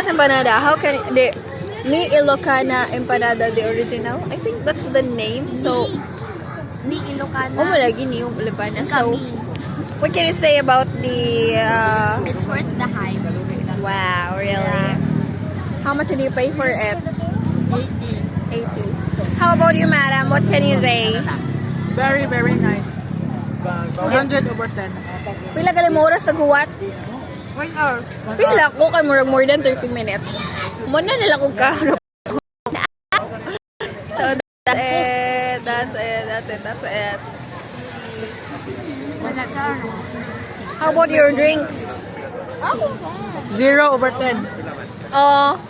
Ilocos empanada. How can the Mi Ilocana empanada the original? I think that's the name. So, Mi Ilocana. oh, lagi ni yung Ilocana. So, Kami. what can you say about the? It's worth the hype. Wow, really? Yeah. How much did you pay for it? 80. 80. How about you, madam? What can you say? Very, very nice. 100 over 10. Pila ka limang oras naghuwat? 1 hour. Pila ko kay murag more than 30 minutes. Muna nila kong kahapon. So that's it. That's it. That's it. That's it. Wala ka. How about your drinks? 0 over 10.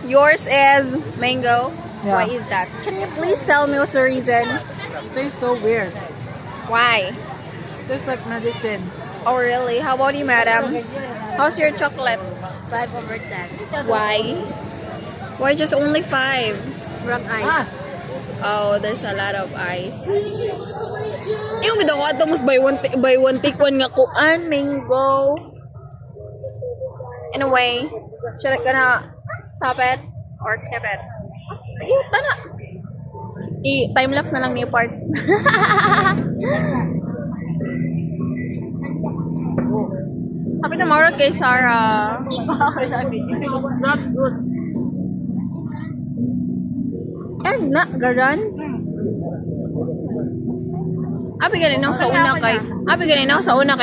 Yours is mango. Yeah. Why is that? Can you please tell me what's the reason? Tastes so weird. Why? Tastes like medicine. Oh really? How about you, madam? How's your chocolate? 5 over 10. Why? Why just only 5? Wrong ice. Oh, there's a lot of ice. Yung bitaw ato mas buy one take one nga kuan mango. Anyway, should I gonna stop it or keep it? Sige, tana. Time lapse na lang ni part. Happy tomorrow kay Sarah. Not good. Na, garan. Abi ganin ako sa una kay.